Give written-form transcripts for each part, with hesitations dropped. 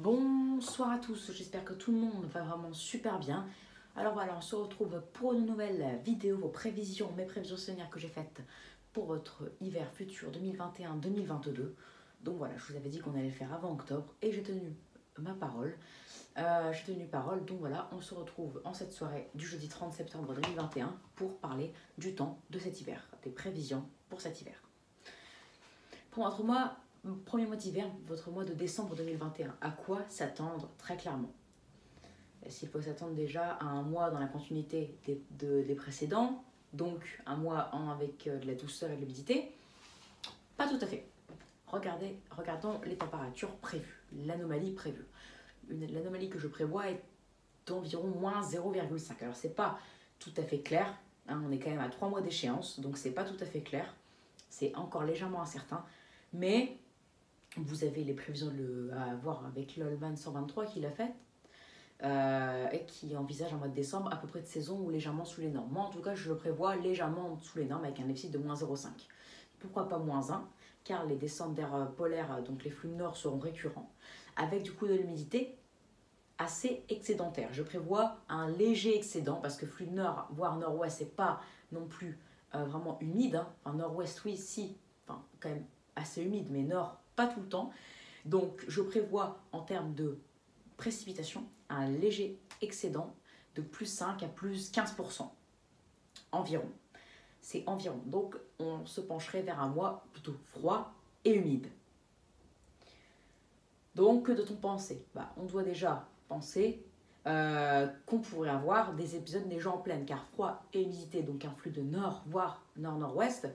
Bonsoir à tous, j'espère que tout le monde va vraiment super bien. Alors voilà, on se retrouve pour une nouvelle vidéo, vos prévisions, mes prévisions saisonnières que j'ai faites pour votre hiver futur 2021-2022. Donc voilà, je vous avais dit qu'on allait le faire avant octobre et j'ai tenu ma parole. Donc voilà, on se retrouve en cette soirée du jeudi 30 septembre 2021 pour parler du temps de cet hiver, des prévisions pour cet hiver. Pour votre mois, premier mois d'hiver, votre mois de décembre 2021, à quoi s'attendre très clairement? S'il faut s'attendre déjà à un mois dans la continuité des précédents, donc un mois avec de la douceur et de l'humidité, pas tout à fait. Regardons les températures prévues, l'anomalie prévue. L'anomalie que je prévois est d'environ moins 0,5. Alors c'est pas tout à fait clair, hein, on est quand même à 3 mois d'échéance, donc c'est pas tout à fait clair, c'est encore légèrement incertain, mais vous avez les prévisions à voir avec l'Holman 123 qui l'a fait et qui envisage un mois de décembre à peu près de saison ou légèrement sous les normes. Moi en tout cas je le prévois légèrement sous les normes avec un déficit de moins 0,5. Pourquoi pas moins 1? Car les descentes d'air polaire, donc les flux nord seront récurrents, avec du coup de l'humidité assez excédentaire. Je prévois un léger excédent parce que flux nord, voire nord-ouest, c'est pas non plus vraiment humide. Hein. Enfin, nord-ouest, oui, si, enfin, quand même assez humide, mais nord, pas tout le temps. Donc, je prévois en termes de précipitation un léger excédent de plus 5 à plus 15% environ. C'est environ. Donc, on se pencherait vers un mois plutôt froid et humide. Donc, que doit-on penser? On doit déjà penser qu'on pourrait avoir des épisodes neigeants en pleine, car froid et humidité, donc un flux de nord, voire nord-nord-ouest,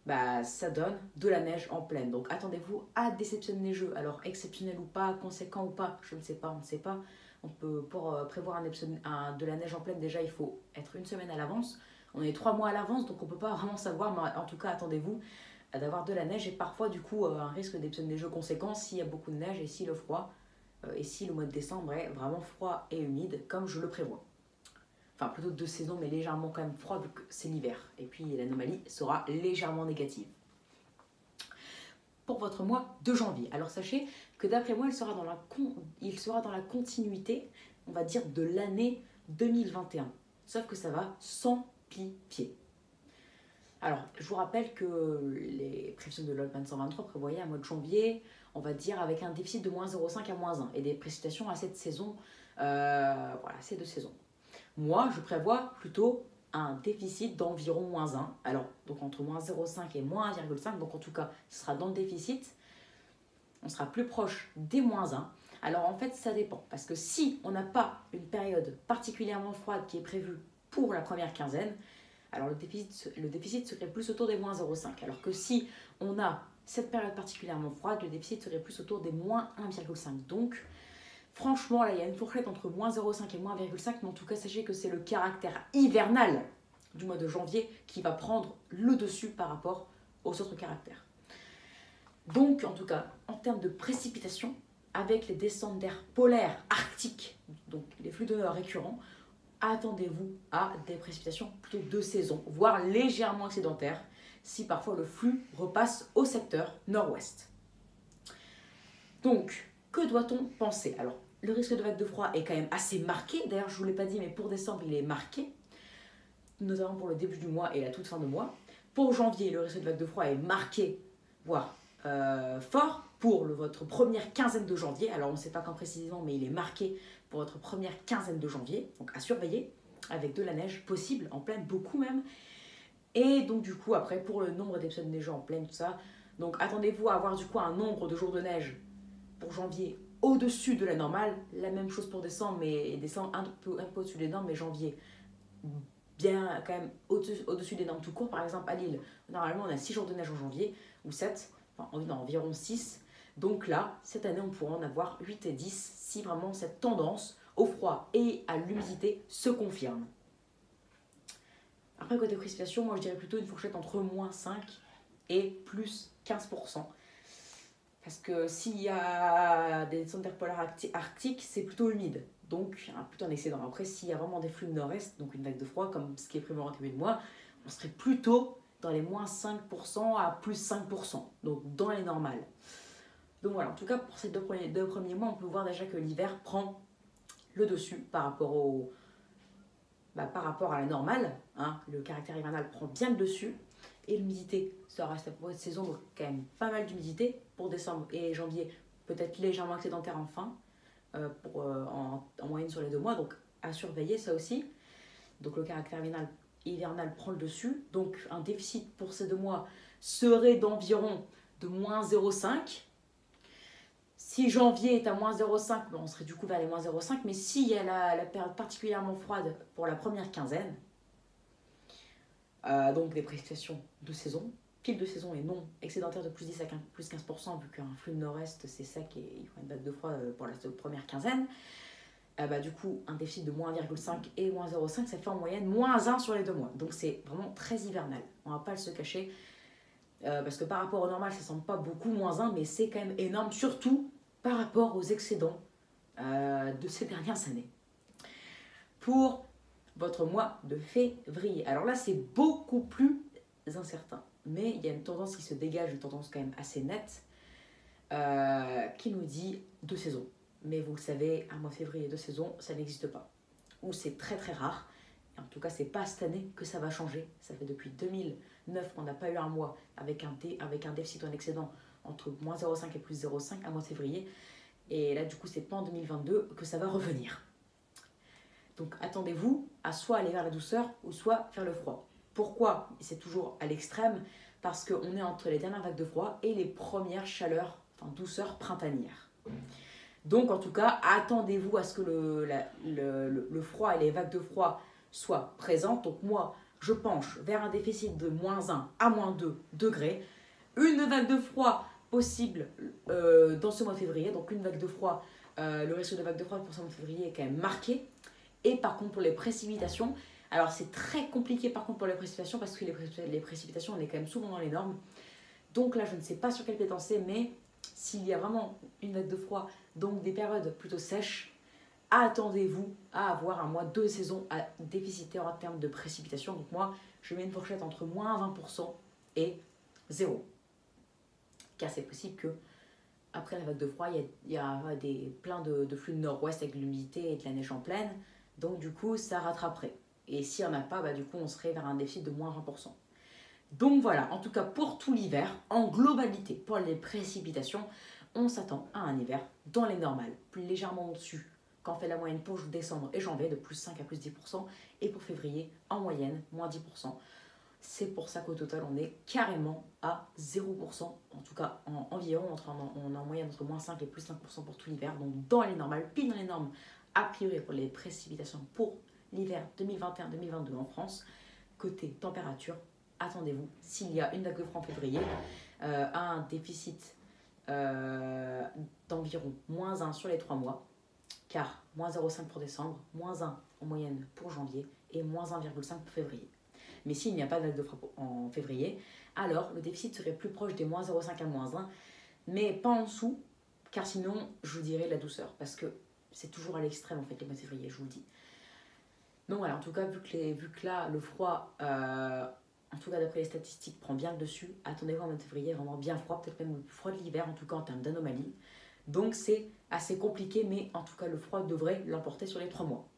ça donne de la neige en pleine. Donc attendez-vous à des épisodes neigeux. Alors exceptionnel ou pas, conséquent ou pas, je ne sais pas, on ne sait pas. Pour prévoir un épisode, de la neige en pleine, déjà il faut être une semaine à l'avance. On est 3 mois à l'avance, donc on ne peut pas vraiment savoir, mais en tout cas attendez-vous d'avoir de la neige et parfois du coup un risque d'épisode neigeux conséquent s'il y a beaucoup de neige et si le froid et si le mois de décembre est vraiment froid et humide comme je le prévois. Enfin plutôt 2 saisons mais légèrement quand même froid vu que c'est l'hiver et puis l'anomalie sera légèrement négative. Pour votre mois de janvier, alors sachez que d'après moi il sera dans la continuité, on va dire, de l'année 2021, sauf que ça va s'amplifier. Alors, je vous rappelle que les prévisions de l'Holman 123 prévoyaient un mois de janvier, on va dire, avec un déficit de moins 0,5 à moins 1 et des précipitations à cette saison, voilà, ces 2 saisons. Moi, je prévois plutôt un déficit d'environ moins 1, alors donc entre moins 0,5 et moins 1,5, donc en tout cas, ce sera dans le déficit, on sera plus proche des moins 1. Alors en fait, ça dépend, parce que si on n'a pas une période particulièrement froide qui est prévue pour la première quinzaine, alors le déficit serait plus autour des moins 0,5. Alors que si on a cette période particulièrement froide, le déficit serait plus autour des moins 1,5. Donc, franchement, là, il y a une fourchette entre moins 0,5 et moins 1,5. Mais en tout cas, sachez que c'est le caractère hivernal du mois de janvier qui va prendre le dessus par rapport aux autres caractères. Donc, en tout cas, en termes de précipitation, avec les descentes d'air polaire arctique, donc les flux de nord récurrents, attendez-vous à des précipitations plutôt de saison, voire légèrement excédentaires, si parfois le flux repasse au secteur nord-ouest. Donc, que doit-on penser? Alors, le risque de vague de froid est quand même assez marqué. D'ailleurs, je ne vous l'ai pas dit, mais pour décembre, il est marqué, notamment pour le début du mois et la toute fin de mois. Pour janvier, le risque de vague de froid est marqué, voire fort, pour votre première quinzaine de janvier. Alors, on ne sait pas quand précisément, mais il est marqué pour votre première quinzaine de janvier, donc à surveiller, avec de la neige possible, en pleine, beaucoup même. Et donc du coup, après, pour le nombre d'épisodes neigeants en pleine, tout ça, donc attendez-vous à avoir du coup un nombre de jours de neige pour janvier au-dessus de la normale. La même chose pour décembre, mais décembre un peu au-dessus des normes, mais janvier bien quand même au-dessus des normes tout court. Par exemple, à Lille, normalement, on a 6 jours de neige en janvier, ou 7, enfin environ 6. Donc là, cette année, on pourra en avoir 8 et 10 si vraiment cette tendance au froid et à l'humidité se confirme. Après, côté précipitation, moi je dirais plutôt une fourchette entre moins 5 et plus 15%. Parce que s'il y a des descentes d'air polaire arctique, c'est plutôt humide. Donc, plutôt un excédent. Après, s'il y a vraiment des flux de nord-est, donc une vague de froid, comme ce qui est prévu en début de mois, on serait plutôt dans les moins 5% à plus 5%. Donc, dans les normales. Donc voilà, en tout cas pour ces deux premiers mois, on peut voir déjà que l'hiver prend le dessus par rapport à la normale. Hein. Le caractère hivernal prend bien le dessus. Et l'humidité, ça reste à propos de saison, donc quand même pas mal d'humidité. Pour décembre et janvier, peut-être légèrement excédentaire en moyenne sur les 2 mois. Donc à surveiller ça aussi. Donc le caractère hivernal prend le dessus. Donc un déficit pour ces 2 mois serait d'environ de moins 0,5. Si janvier est à moins 0,5, on serait du coup vers les moins 0,5. Mais s'il y a la période particulièrement froide pour la première quinzaine, donc des précipitations de saison, pile de saison et non excédentaire de plus 10 à plus 15%, vu qu'un flux de nord-est c'est sec et il faut une vague de froid pour la première quinzaine. Du coup, un déficit de moins 1,5 et moins 0,5, ça fait en moyenne moins 1 sur les 2 mois. Donc c'est vraiment très hivernal. On ne va pas se cacher. Parce que par rapport au normal, ça ne semble pas beaucoup moins 1, mais c'est quand même énorme, surtout par rapport aux excédents de ces dernières années. Pour votre mois de février. Alors là, c'est beaucoup plus incertain. Mais il y a une tendance qui se dégage, une tendance quand même assez nette, qui nous dit 2 saisons. Mais vous le savez, un mois de février, 2 saisons, ça n'existe pas. Ou c'est très très rare. Et en tout cas, c'est pas cette année que ça va changer. Ça fait depuis 2009 qu'on n'a pas eu un mois avec un déficit ou un excédent entre moins 0,5 et plus 0,5, un mois de février. Et là, du coup, c'est pas en 2022 que ça va revenir. Donc attendez-vous à soit aller vers la douceur ou soit vers le froid. Pourquoi? C'est toujours à l'extrême, parce qu'on est entre les dernières vagues de froid et les premières douceurs printanières. Donc en tout cas, attendez-vous à ce que le froid et les vagues de froid soient présentes. Donc moi, je penche vers un déficit de moins 1 à moins 2 degrés. Une vague de froid possible dans ce mois de février. Donc une vague de froid, le risque de vague de froid pour ce mois de février est quand même marqué. Et par contre pour les précipitations, alors c'est très compliqué par contre pour les précipitations parce que les précipitations on est quand même souvent dans les normes. Donc là je ne sais pas sur quel pied danser, mais s'il y a vraiment une vague de froid, donc des périodes plutôt sèches, attendez-vous à avoir un mois de saison à déficiter en termes de précipitations. Donc moi je mets une fourchette entre moins 20% et 0. Car c'est possible que après la vague de froid, il y a plein de flux de nord-ouest avec de l'humidité et de la neige en pleine. Donc du coup, ça rattraperait. Et s'il n'y en a pas, du coup, on serait vers un déficit de moins 20%. Donc voilà, en tout cas pour tout l'hiver, en globalité, pour les précipitations, on s'attend à un hiver dans les normales, plus légèrement au-dessus, quand on fait la moyenne pour décembre et janvier, de plus 5 à plus 10%, et pour février, en moyenne, moins 10%. C'est pour ça qu'au total, on est carrément à 0%, en tout cas environ, on est en moyenne entre moins 5 et plus 5% pour tout l'hiver, donc dans les normales, pile dans les normes, a priori pour les précipitations pour l'hiver 2021-2022 en France. Côté température, attendez-vous, s'il y a une vague de froid en février, à un déficit d'environ moins 1 sur les 3 mois, car moins 0,5 pour décembre, moins 1 en moyenne pour janvier et moins 1,5 pour février. Mais s'il n'y a pas de vague de froid en février, alors le déficit serait plus proche des moins 0,5 à moins 1, mais pas en dessous, car sinon je vous dirais la douceur, parce que c'est toujours à l'extrême en fait les mois de février, je vous le dis. Donc voilà, en tout cas, vu que là, le froid, en tout cas d'après les statistiques, prend bien le dessus, attendez-vous en mois de février, vraiment bien froid, peut-être même le plus froid de l'hiver, en tout cas en termes d'anomalie. Donc c'est assez compliqué, mais en tout cas le froid devrait l'emporter sur les 3 mois.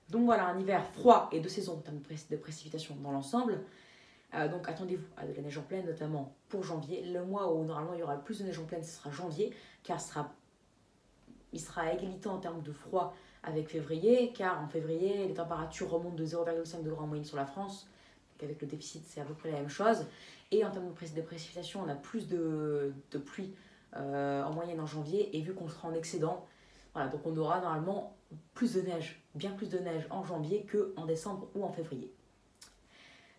Donc voilà, un hiver froid et de saison en termes de précipitations dans l'ensemble. Donc attendez-vous à de la neige en pleine, notamment pour janvier. Le mois où normalement il y aura le plus de neige en pleine, ce sera janvier, car il sera à égalité en termes de froid avec février, car en février, les températures remontent de 0,5 degrés en moyenne sur la France. Donc avec le déficit, c'est à peu près la même chose. Et en termes de précipitations, on a plus de pluie en moyenne en janvier, et vu qu'on sera en excédent, voilà, donc on aura normalement plus de neige, bien plus de neige en janvier qu'en décembre ou en février.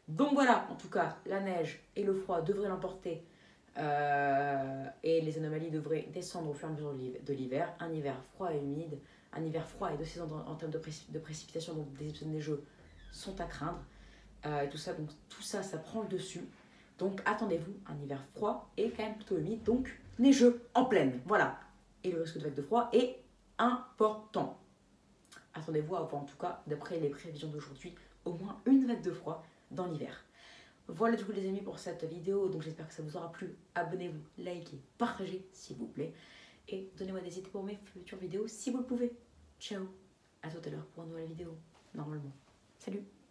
Donc voilà, en tout cas, la neige et le froid devraient l'emporter et les anomalies devraient descendre au fur et à mesure de l'hiver. Un hiver froid et humide, un hiver froid et de saison en termes de précipitations, donc des épisodes neigeux sont à craindre. Et tout ça, ça prend le dessus. Donc attendez-vous un hiver froid et quand même plutôt humide, donc neigeux en pleine. Voilà. Et le risque de vague de froid est important. Attendez-vous à avoir, en tout cas, d'après les prévisions d'aujourd'hui, au moins une vague de froid dans l'hiver. Voilà du coup les amis pour cette vidéo, donc j'espère que ça vous aura plu. Abonnez-vous, likez, partagez s'il vous plaît. Et donnez-moi des idées pour mes futures vidéos si vous le pouvez. Ciao, à tout à l'heure pour une nouvelle vidéo, normalement. Salut!